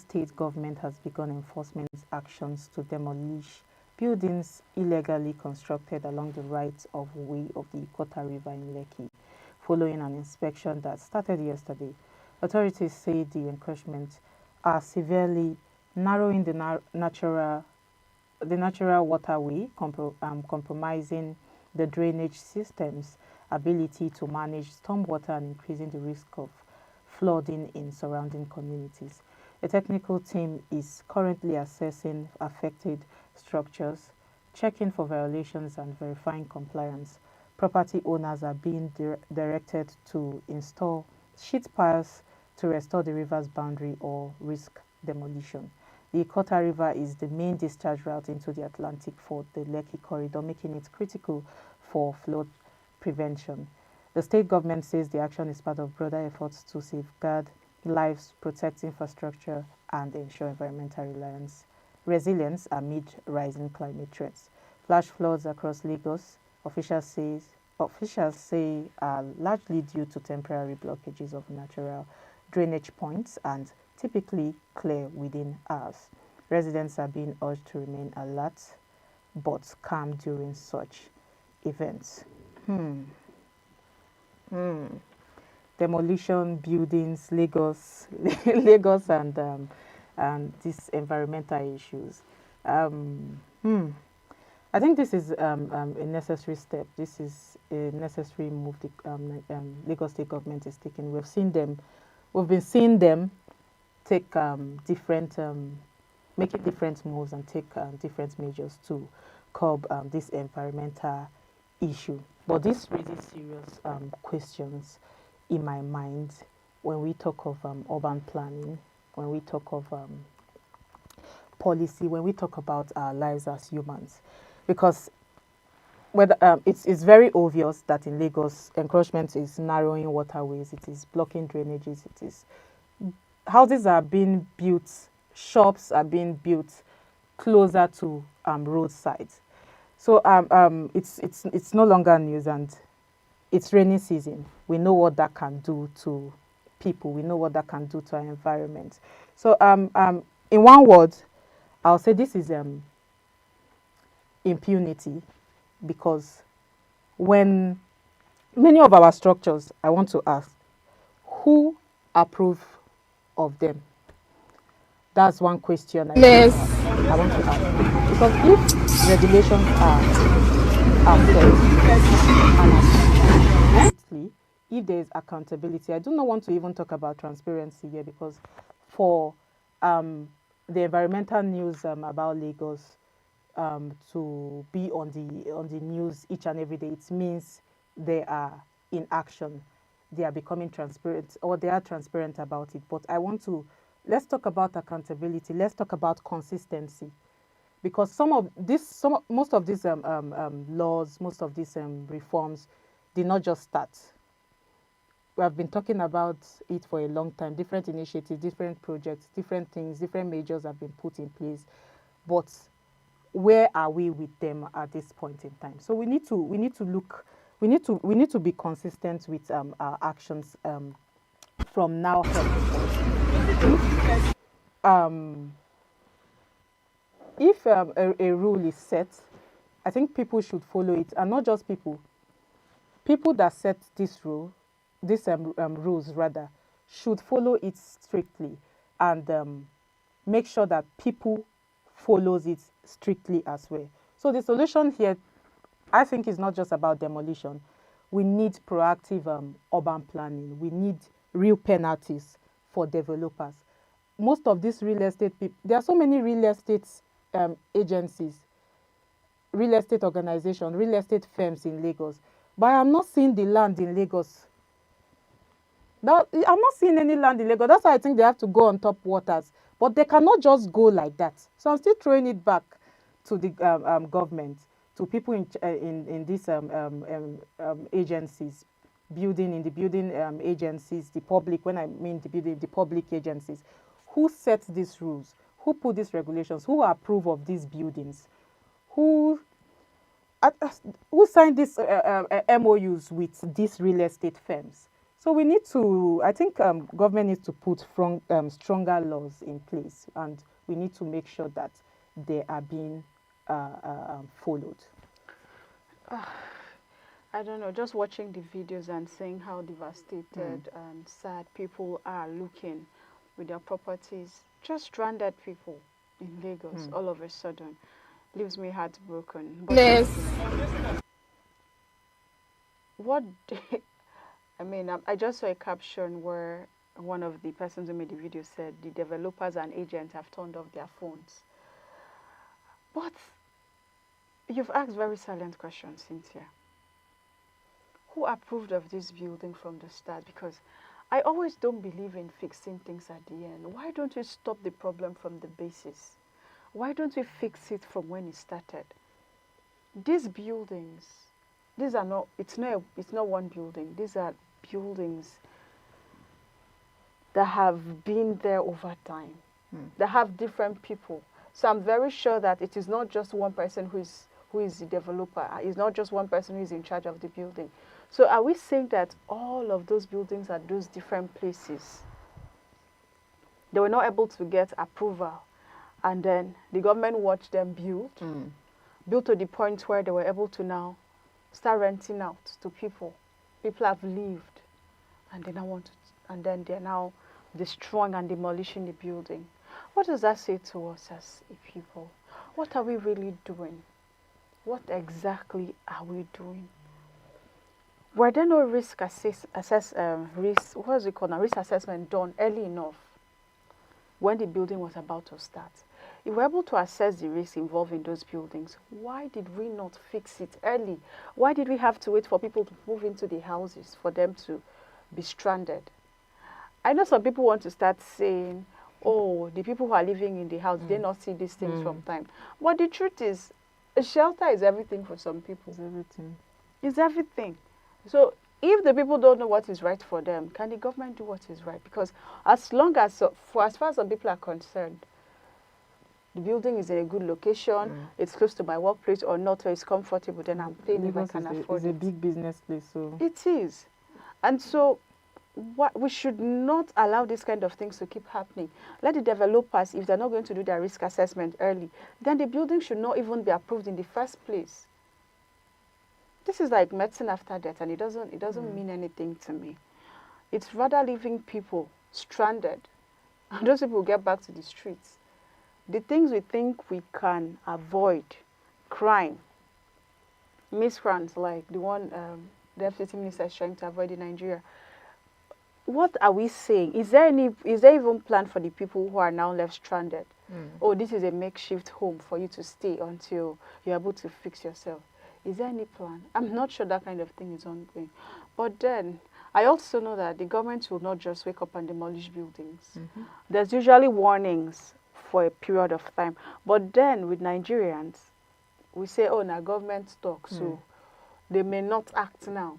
state government has begun enforcement actions to demolish buildings illegally constructed along the right-of-way of the Ikota River in Lekki, following an inspection that started yesterday. Authorities say the encroachments are severely narrowing the natural waterway, compromising the drainage system's ability to manage stormwater and increasing the risk of flooding in surrounding communities. A technical team is currently assessing affected structures, checking for violations and verifying compliance. Property owners are being directed to install sheet piles to restore the river's boundary or risk demolition. The Ikota River is the main discharge route into the Atlantic for the Lekki corridor, making it critical for flood prevention. The state government says the action is part of broader efforts to safeguard lives, protect infrastructure, and ensure environmental resilience amid rising climate threats. Flash floods across Lagos, officials say are largely due to temporary blockages of natural drainage points and typically clear within hours. Residents are being urged to remain alert but calm during such events. Demolition, buildings, Lagos, Lagos, and these environmental issues. I think this is a necessary step. This is a necessary move the Lagos State government is taking. We've been seeing them take making different moves and take different measures to curb this environmental issue. But this raises serious questions in my mind when we talk of urban planning, when we talk of policy, when we talk about our lives as humans. Because whether it's very obvious that in Lagos, encroachment is narrowing waterways, it is blocking drainages, it is houses are being built, shops are being built closer to roadsides. So it's no longer news, and it's rainy season. We know what that can do to people. We know what that can do to our environment. So in one word, I'll say this is impunity, because when many of our structures, I want to ask, who approve of them? That's one question I want to ask. Because if regulations are set and if there is accountability, I do not want to even talk about transparency here, because for the environmental news about Lagos to be on the news each and every day, it means they are in action. They are becoming transparent, or they are transparent about it. But let's talk about accountability. Let's talk about consistency, because most of these laws, most of these reforms did not just start. We have been talking about it for a long time. Different initiatives, different projects, different things, different measures have been put in place. But where are we with them at this point in time? So we need to be consistent with our actions from now on. If a rule is set, I think people should follow it, and not just people. People that set this rule, rules rather, should follow it strictly, and make sure that people follows it strictly as well. So the solution here, I think, is not just about demolition. We need proactive urban planning. We need real penalties for developers. Most of these real estate people, there are so many real estate agencies, real estate organizations, real estate firms in Lagos, but I'm not seeing the land in Lagos. I'm not seeing any land in Lagos. That's why I think they have to go on top waters. But they cannot just go like that. So I'm still throwing it back to the government, to people in these agencies, in the building agencies, the public. When I mean the public agencies, who set these rules? Who put these regulations? Who approve of these buildings? Who signed these MOUs with these real estate firms? So we need to, I think government needs to put stronger laws in place, and we need to make sure that they are being followed. I don't know, just watching the videos and seeing how devastated and sad people are looking with their properties, just stranded people in Lagos all of a sudden, leaves me heartbroken. But what I mean, I just saw a caption where one of the persons who made the video said the developers and agents have turned off their phones. But you've asked very silent questions, Cynthia. Who approved of this building from the start? Because I always don't believe in fixing things at the end. Why don't we stop the problem from the basis? Why don't we fix it from when it started? These buildings, these are not, it's not one building. These are buildings that have been there over time, that have different people. So I'm very sure that it is not just one person who is the developer. It's not just one person who is in charge of the building. So are we saying that all of those buildings at those different places, they were not able to get approval, and then the government watched them build to the point where they were able to now start renting out to people. People have lived, and they now and then they're now destroying and demolishing the building. What does that say to us as a people? What are we really doing? What exactly are we doing? Were there no risk assessment done early enough when the building was about to start? If we're able to assess the risks involved in those buildings, why did we not fix it early? Why did we have to wait for people to move into the houses for them to be stranded? I know some people want to start saying, oh, the people who are living in the house, they not see these things from time. But the truth is, a shelter is everything for some people. It's everything. It's everything. So if the people don't know what is right for them, can the government do what is right? Because as far as some people are concerned, the building is in a good location, it's close to my workplace or not, or it's comfortable, then I'm paying if I can afford it. It's a big business place, so it is. And so we should not allow these kind of things to keep happening. Let the developers, if they're not going to do their risk assessment early, then the building should not even be approved in the first place. This is like medicine after death, and it doesn't mean anything to me. It's rather leaving people stranded, and those people get back to the streets. The things we think we can avoid, crime, miscreants like the one the deputy minister is trying to avoid in Nigeria. What are we saying? Is there even plan for the people who are now left stranded? Oh, this is a makeshift home for you to stay until you're able to fix yourself. Is there any plan? I'm not sure that kind of thing is ongoing. But then, I also know that the government will not just wake up and demolish buildings. There's usually warnings for a period of time. But then, with Nigerians, we say, oh, now government talk, so they may not act now.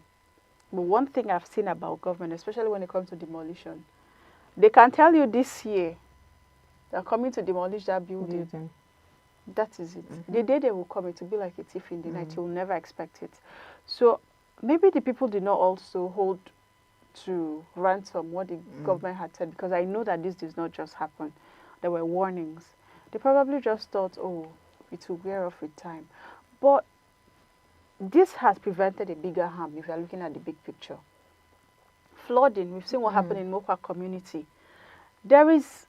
But one thing I've seen about government, especially when it comes to demolition, they can tell you this year they're coming to demolish that building. That is it. The day they will come, it will be like a thief in the night. You will never expect it. So maybe the people did not also hold to ransom what the government had said, because I know that this did not just happen. There were warnings. They probably just thought, oh, it will wear off with time. But this has prevented a bigger harm if you are looking at the big picture. Flooding, we've seen what happened in Mokwa community. There is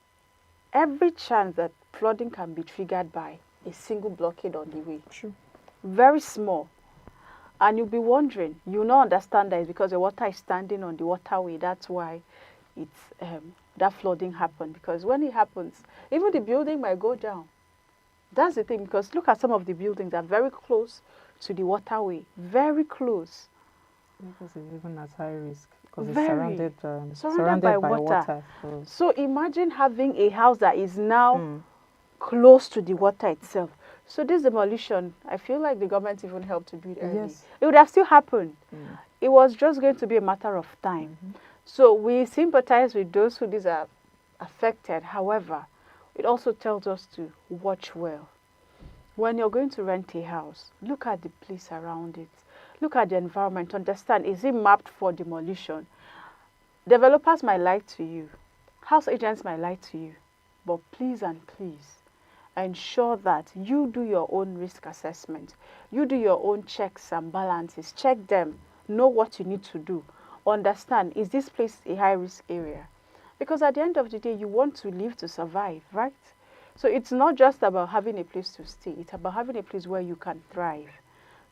every chance that flooding can be triggered by a single blockade on the way. True. Very small. And you'll be wondering, you not understand that it's because the water is standing on the waterway. That's why it's that flooding happened. Because when it happens, even the building might go down. That's the thing, because look at some of the buildings that are very close to the waterway. Very close. Because it's even at high risk. Because it's surrounded by water. So imagine having a house that is now close to the water itself. So this demolition, I feel like the government even helped to do it early. Yes. It would have still happened. It was just going to be a matter of time. So we sympathize with those who these are affected. However, it also tells us to watch well. When you're going to rent a house, look at the place around it. Look at the environment. Understand, is it mapped for demolition? Developers might lie to you. House agents might lie to you. But please and please, ensure that you do your own risk assessment. You do your own checks and balances. Check them. Know what you need to do. Understand, is this place a high-risk area? Because at the end of the day, you want to live to survive, right? So it's not just about having a place to stay. It's about having a place where you can thrive.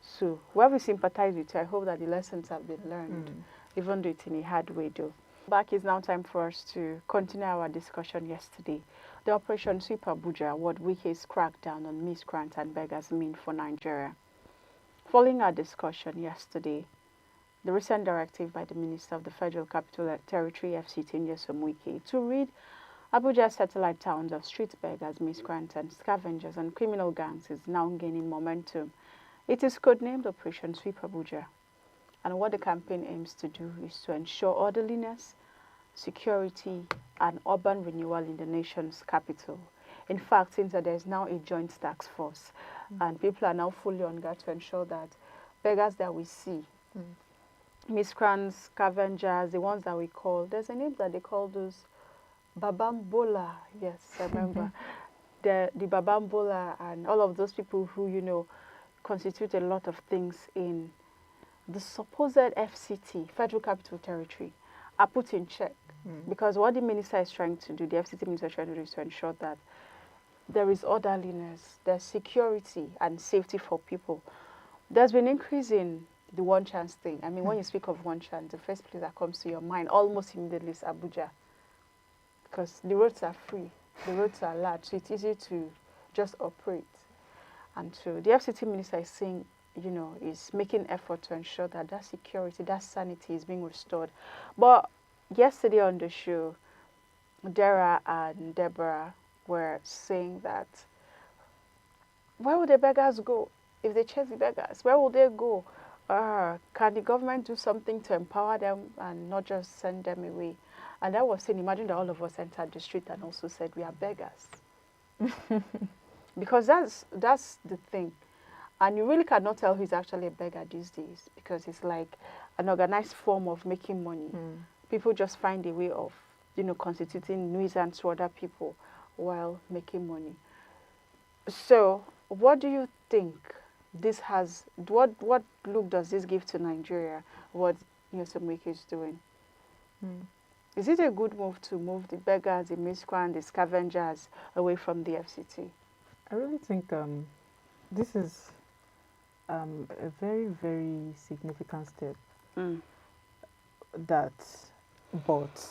So where we sympathize with you, I hope that the lessons have been learned, even though it's in a hard way though. Back is now time for us to continue our discussion yesterday. The Operation Sweep Abuja, what Wike's crackdown on miscreants and beggars mean for Nigeria. Following our discussion yesterday, the recent directive by the Minister of the Federal Capital Territory, FCT, Nyesom Wike, to rid Abuja's satellite towns of street beggars, miscreants, and scavengers and criminal gangs is now gaining momentum. It is codenamed Operation Sweep Abuja. And what the campaign aims to do is to ensure orderliness, security, and urban renewal in the nation's capital. In fact, since there is now a joint task force, and people are now fully on guard to ensure that beggars that we see, miscreants, scavengers, the ones that we call, there's a name that they call those Babambola. Yes, I remember. The Babambola and all of those people who, you know, constitute a lot of things in the supposed FCT, Federal Capital Territory, are put in check. Because what the minister is trying to do, the FCT minister is trying to do, is to ensure that there is orderliness, there's security and safety for people. There's been increase in the one chance thing. I mean, when you speak of one chance, the first place that comes to your mind almost immediately is Abuja. Because the roads are free, the roads are large, so it's easy to just operate. And so the FCT minister is saying, you know, is making effort to ensure that that security, that sanity is being restored. But yesterday on the show, Dara and Deborah were saying that, where will the beggars go if they chase the beggars? Where will they go? Can the government do something to empower them and not just send them away? And I was saying, imagine that all of us entered the street and also said we are beggars. Because that's the thing. And you really cannot tell who's actually a beggar these days, because it's like an organized form of making money. People just find a way of, you know, constituting nuisance to other people while making money. So what do you think this has, what look does this give to Nigeria, what Nyesom Wike is doing? Is it a good move to move the beggars, the miscreants, the scavengers away from the FCT? I really think this is a very, very significant step that but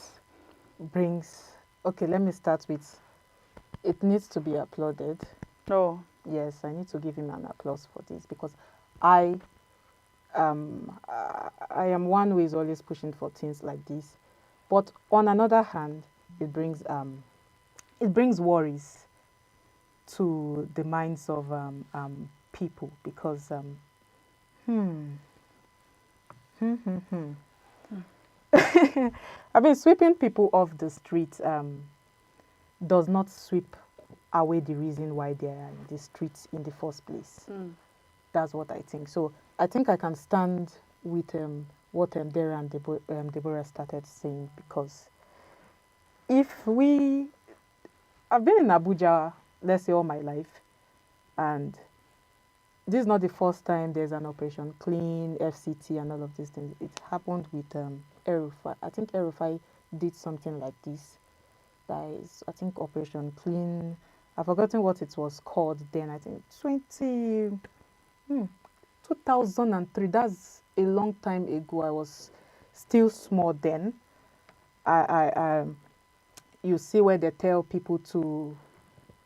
brings, okay, let me start with, it needs to be applauded. No. Yes, I need to give him an applause for this, because I am one who is always pushing for things like this. But on another hand, it brings worries to the minds of people, because I mean, sweeping people off the street does not sweep away the reason why they are in the streets in the first place. That's what I think. So I think I can stand with what Dara and Deborah started saying, because I've been in Abuja, let's say, all my life, and this is not the first time there's an Operation Clean, FCT, and all of these things. It happened with El-Rufai. I think El-Rufai did something like this. That is, I think, Operation Clean. I've forgotten what it was called then. I think 2003. That's a long time ago. I was still small then. You see where they tell people to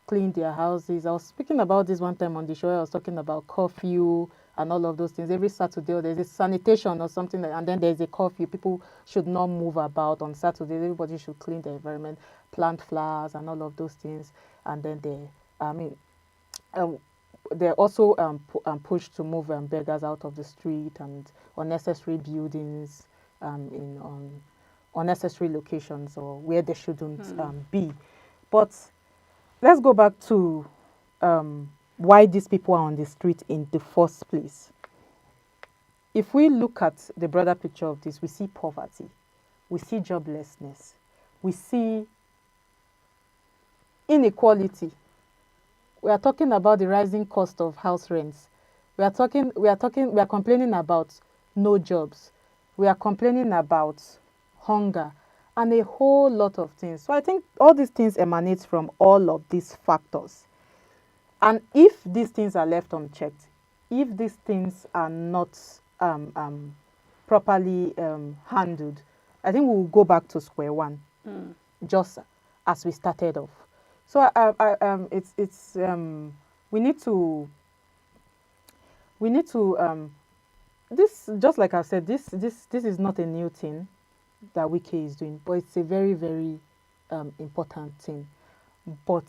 clean their houses. I was speaking about this one time on the show. I was talking about curfew and all of those things. Every Saturday there's a sanitation or something, and then there's a curfew. People should not move about on Saturday. Everybody should clean the environment, plant flowers and all of those things. And then they're also pushed to move beggars out of the street and unnecessary buildings in unnecessary locations or where they shouldn't be. But let's go back to why these people are on the street in the first place. If we look at the broader picture of this, we see poverty. we see joblessness, we see inequality. We are talking about the rising cost of house rents. We are complaining about no jobs. We are complaining about hunger and a whole lot of things. So I think all these things emanate from all of these factors. And if these things are left unchecked, if these things are not properly handled, I think we will go back to square one, just as we started off. So we need to this, just like I've said, this is not a new thing that Wiki is doing, but it's a very, very important thing. But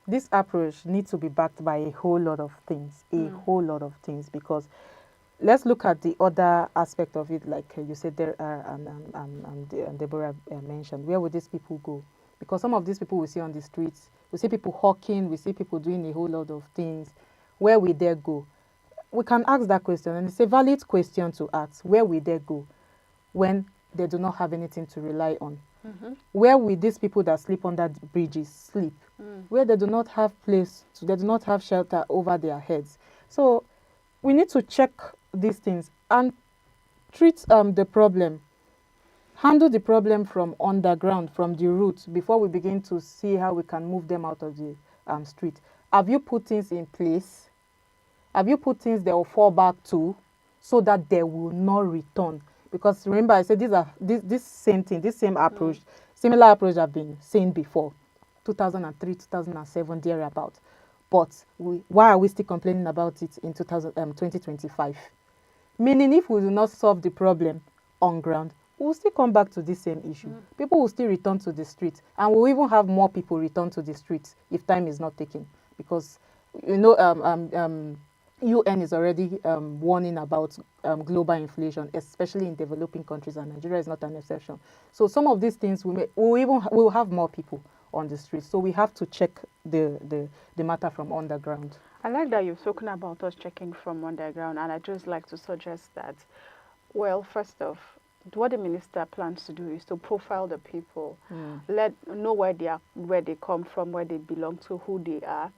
this approach needs to be backed by a whole lot of things, whole lot of things, because let's look at the other aspect of it, like you said there, and Deborah mentioned. Where would these people go? Because some of these people we see on the streets, we see people hawking, we see people doing a whole lot of things. Where will they go? We can ask that question, and it's a valid question to ask. Where will they go when they do not have anything to rely on? Where will these people that sleep under bridges sleep? Where they do not have they do not have shelter over their heads. So we need to check these things and treat the problem, handle the problem from underground, from the roots, before we begin to see how we can move them out of the street. Have you put things in place? Have you put things they will fall back to, so that they will not return? Because remember, I said this same thing, this same approach, similar approach have been seen before, 2003, 2007, thereabout. But why are we still complaining about it in 2025? Meaning, if we do not solve the problem on ground, we'll still come back to this same issue. People will still return to the streets, and we'll even have more people return to the streets if time is not taken. Because, you know, UN is already warning about global inflation, especially in developing countries, and Nigeria is not an exception. So some of these things we'll have more people on the streets. So we have to check the matter from underground. I like that you've spoken about us checking from underground, and I just like to suggest that, well, first off, what the minister plans to do is to profile the people, know where they come from, where they belong to, who they are,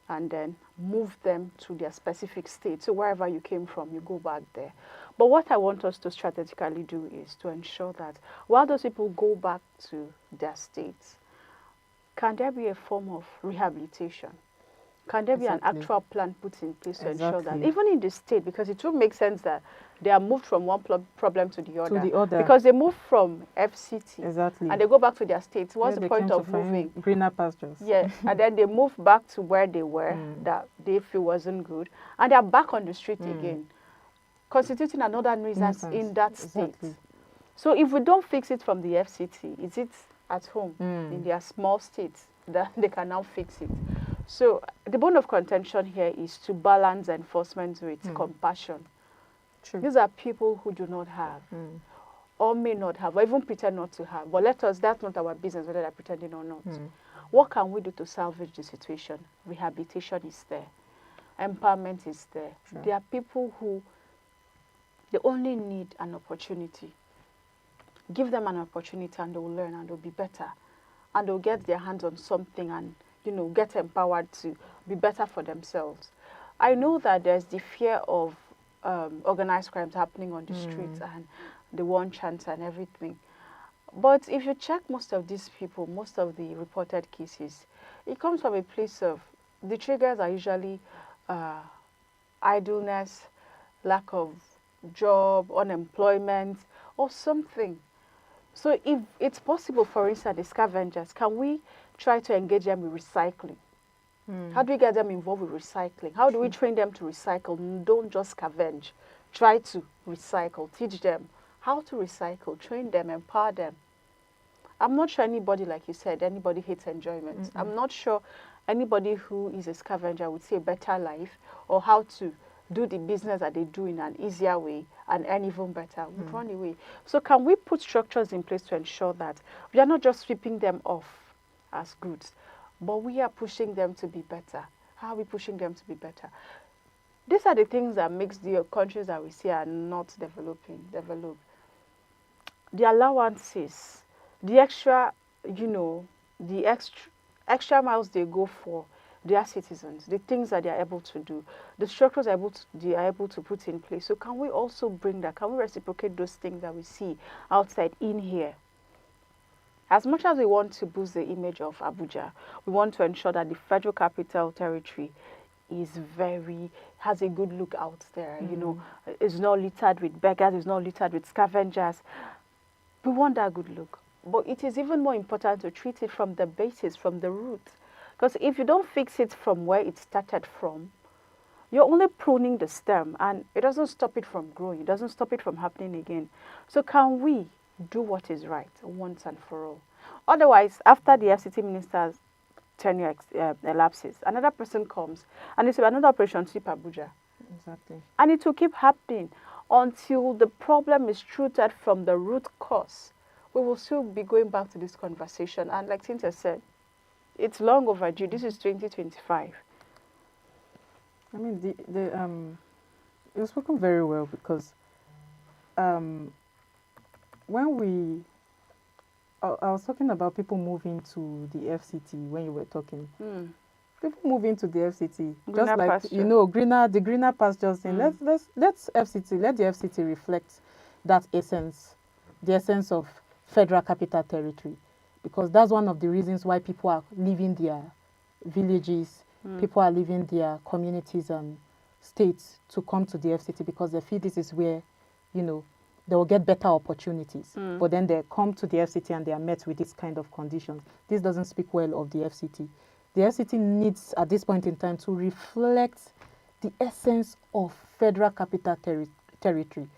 and then move them to their specific state. So wherever you came from, you go back there. But what I want us to strategically do is to ensure that while those people go back to their states, can there be a form of rehabilitation? Can there be an actual plan put in place to ensure that, even in the state, because it will make sense that they are moved from one problem to the other. Because they move from FCT and they go back to their states. What's the point of moving? Greener pastures. Yeah, and then they move back to where they were, that they feel wasn't good, and they're back on the street again, constituting another nuisance in that state. So if we don't fix it from the FCT, is it at home in their small states that they can now fix it? So the bone of contention here is to balance enforcement with compassion. True. These are people who do not have, or may not have, or even pretend not to have. But that's not our business, whether they're pretending or not. What can we do to salvage the situation? Rehabilitation is there. Empowerment is there. Sure. There are people who, they only need an opportunity. Give them an opportunity and they will learn and they'll be better. And they'll get their hands on something and, you know, get empowered to be better for themselves. I know that there's the fear of organized crimes happening on the streets and the one chance and everything. But if you check most of these people, most of the reported cases, it comes from a place of, the triggers are usually idleness, lack of job, unemployment, or something. So if it's possible, for instance, the scavengers, can we try to engage them with recycling? How do we get them involved with recycling? How do we train them to recycle? Don't just scavenge. Try to recycle. Teach them how to recycle. Train them, empower them. I'm not sure anybody, like you said, anybody hates enjoyment. I'm not sure anybody who is a scavenger would say a better life or how to do the business that they do in an easier way and earn even better would run away. So can we put structures in place to ensure that we are not just sweeping them off as goods, but we are pushing them to be better? How are we pushing them to be better? These are the things that makes the countries that we see are not developed. the allowances, the extra, the extra miles they go for their citizens, the things that they are able to do, the structures they are able to put in place. So can we also bring that? Can we reciprocate those things that we see outside in here? As much as we want to boost the image of Abuja, we want to ensure that the Federal Capital Territory has a good look out there. It's not littered with beggars, it's not littered with scavengers. We want that good look. But it is even more important to treat it from the basis, from the root. Because if you don't fix it from where it started from, you're only pruning the stem, and it doesn't stop it from growing. It doesn't stop it from happening again. So can we do what is right once and for all? Otherwise, after the FCT minister's tenure elapses, another person comes, and it's another operation sweep Abuja. Exactly. And it will keep happening until the problem is rooted from the root cause. We will still be going back to this conversation. And like Cynthia said, it's long overdue. This is 2025. I mean, you've spoken very well, because when I was talking about people moving to the FCT when you were talking. People moving to the FCT, Greener just like pasture. the greener pastures thing. Let the FCT reflect that essence, the essence of Federal Capital Territory, because that's one of the reasons why people are leaving their villages, people are leaving their communities and states to come to the FCT, because they feel this is where, they will get better opportunities. But then they come to the FCT and they are met with this kind of conditions. This doesn't speak well of the FCT. The FCT needs, at this point in time, to reflect the essence of Federal Capital Territory.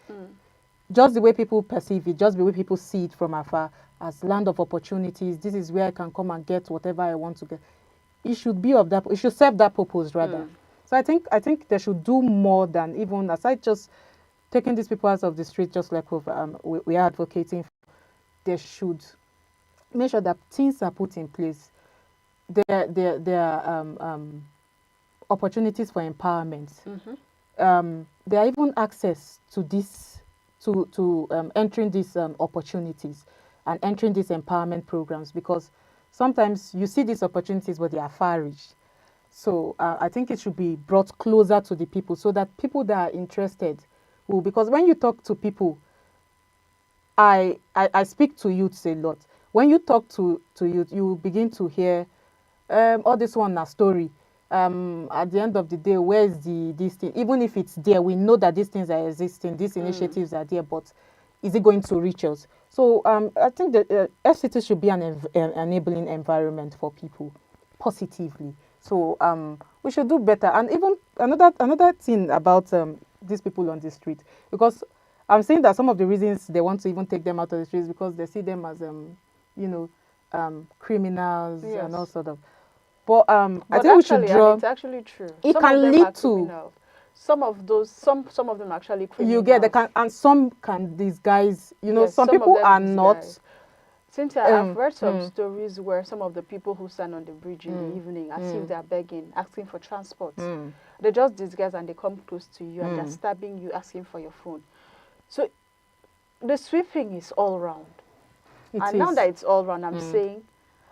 Just the way people perceive it, just the way people see it from afar, as land of opportunities. This is where I can come and get whatever I want to get. It should be of that. It should serve that purpose rather. So I think they should do more than, even aside just taking these people out of the street, just like we are advocating. They should make sure that things are put in place. There are opportunities for empowerment. There are even access to this, to entering these opportunities and entering these empowerment programs, because sometimes you see these opportunities, but they are far-reached. So I think it should be brought closer to the people, so that people that are interested will, because when you talk to people, I speak to youths a lot. When you talk to youth, you begin to hear all this one a story. At the end of the day, where is this thing? Even if it's there, we know that these things are existing, these initiatives are there, but is it going to reach us? So I think that FCT should be an enabling environment for people positively. So we should do better. And even another thing about these people on the street, because I'm saying that some of the reasons they want to even take them out of the streets, because they see them as criminals, Yes. and all sort of. But I think actually, we should draw. and it's actually true. It Some can of them lead are to. criminals. Some of them are actually criminals. You get and some can disguise. Yes, some of people them are disguise. Cynthia, I've read some not. stories where some of the people who stand on the bridge in the evening, as if they are begging, asking for transport, they just disguise and they come close to you and they're stabbing you, asking for your phone. So the sweeping is all round. Now that it's all round, I'm saying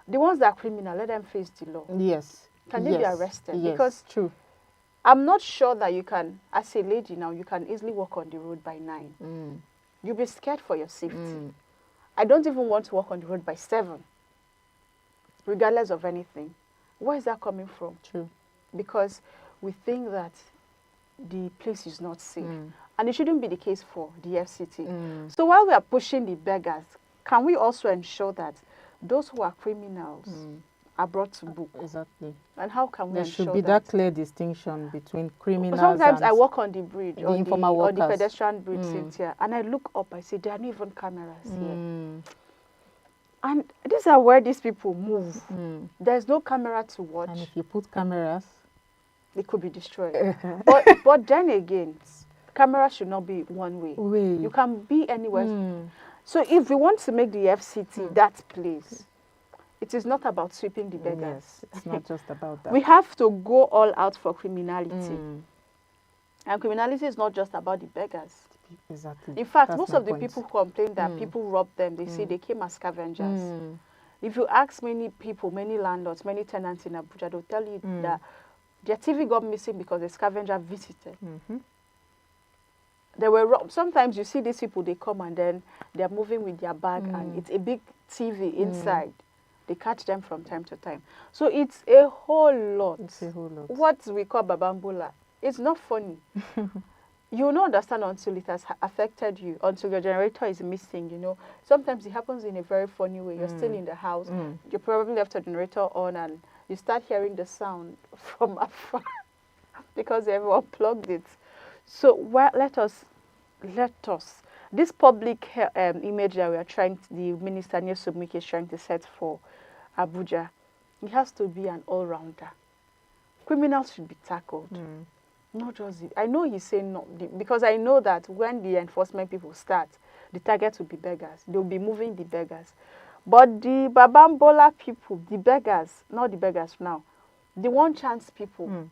the ones that are criminal, let them face the law. Yes. Can they be arrested? Yes. Because True. I'm not sure that you can, as a lady now, you can easily walk on the road by 9. You'll be scared for your safety. I don't even want to walk on the road by 7, regardless of anything. Where is that coming from? True. Because we think that the place is not safe. And it shouldn't be the case for the FCT. So while we are pushing the beggars, can we also ensure that those who are criminals are brought to book? Exactly. And how can we there ensure should be that clear distinction between criminals Sometimes and I walk on the bridge, the informal on the workers. pedestrian bridge, Cynthia, and I look up, I say, there are not even cameras here. And these are where these people move. There's no camera to watch. And if you put cameras, it could be destroyed. but then again, camera should not be one way. You can be anywhere. So if we want to make the FCT that place, it is not about sweeping the beggars. Yes, it's not just about that. We have to go all out for criminality. And criminality is not just about the beggars. Exactly. In fact, That's most my of the point. people complain that people rob them. They say they came as scavengers. Mm. If you ask many people, many landlords, many tenants in Abuja, they'll tell you that their TV got missing because a scavenger visited. They were robbed. Sometimes you see these people, they come and then they're moving with their bag and it's a big TV inside. They catch them from time to time. So it's a whole lot. It's a whole lot. What we call babambola, it's not funny. You will not understand until it has affected you, until your generator is missing, you know. Sometimes it happens in a very funny way. You're still in the house. You probably left your generator on and you start hearing the sound from afar because everyone plugged it. So let us, this public image that we are trying, the Minister Nyesomike is trying to set for Abuja, it has to be an all-rounder. Criminals should be tackled. Not just, I know he's saying no, because I know that when the enforcement people start, the target will be beggars. They'll be moving the beggars. But the Babambola people, the beggars, not the beggars now, the one chance people,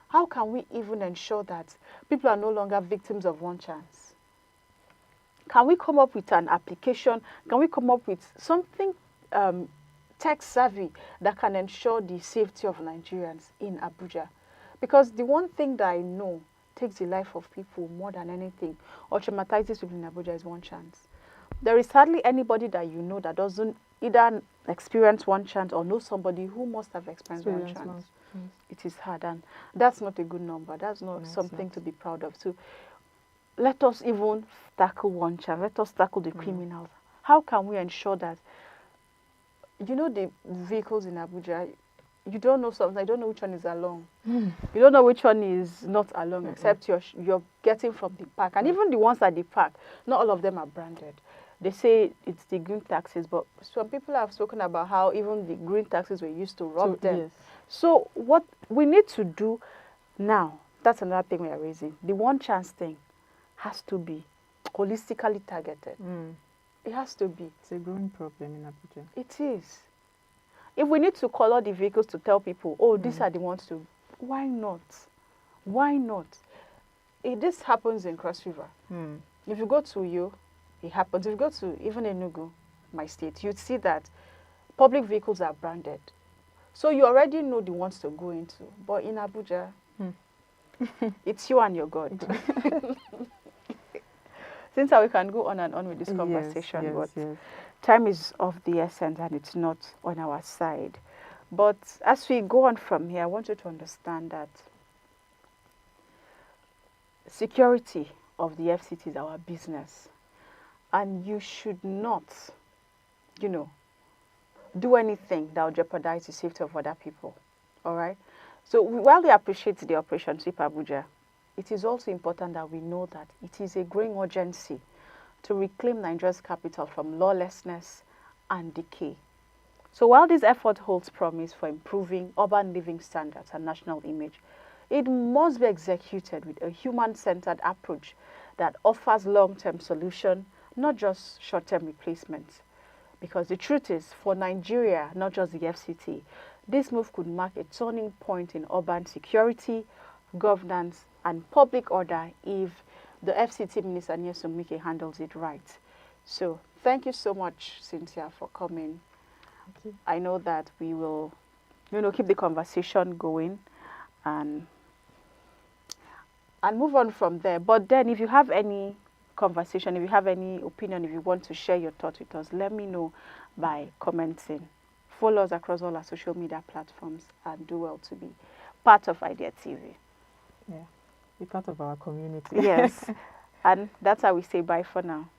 how can we even ensure that people are no longer victims of one chance? Can we come up with an application? Can we come up with something tech savvy that can ensure the safety of Nigerians in Abuja? Because the one thing that I know takes the life of people more than anything or traumatizes people in Abuja is one chance. There is hardly anybody that you know that doesn't either experience one chance or know somebody who must have experienced one chance. It is hard, and that's not a good number. That's not something to be proud of. So let us even tackle one chance. Let us tackle the criminals. How can we ensure that, you know, the vehicles in Abuja, you don't know something. I don't know which one is along. You don't know which one is not along, except you're getting from the park. And even the ones at the park, not all of them are branded. They say it's the green taxis, but some people have spoken about how even the green taxis were used to rob them. Yes. So what we need to do now, that's another thing we are raising. The one chance thing has to be holistically targeted. It has to be. It's a growing problem in Abuja. It is. If we need to color the vehicles to tell people, oh, these are the ones to, why not? Why not? This happens in Cross River. If you go to Uyo, it happens. If you go to even Enugu, my state, you'd see that public vehicles are branded. So you already know the ones to go into. But in Abuja, it's you and your God. Since we can go on and on with this conversation, but time is of the essence and it's not on our side. But as we go on from here, I want you to understand that security of the FCT is our business. And you should not, you know, do anything that will jeopardize the safety of other people. All right? So while we appreciate the Operation Sweep Abuja, it is also important that we know that it is a growing urgency to reclaim Nigeria's capital from lawlessness and decay. So while this effort holds promise for improving urban living standards and national image, it must be executed with a human-centered approach that offers long-term solution, not just short-term replacements. Because the truth is, for Nigeria, not just the FCT, this move could mark a turning point in urban security, governance, and public order if the FCT Minister Nyesomike handles it right. So thank you so much, Cynthia, for coming. I know that we will, you know, keep the conversation going and move on from there. But then if you have any conversation, if you have any opinion, if you want to share your thoughts with us, let me know by commenting. Follow us across all our social media platforms and do well to be part of Idea TV. Yeah, be part of our community. Yes. And that's how we say bye for now.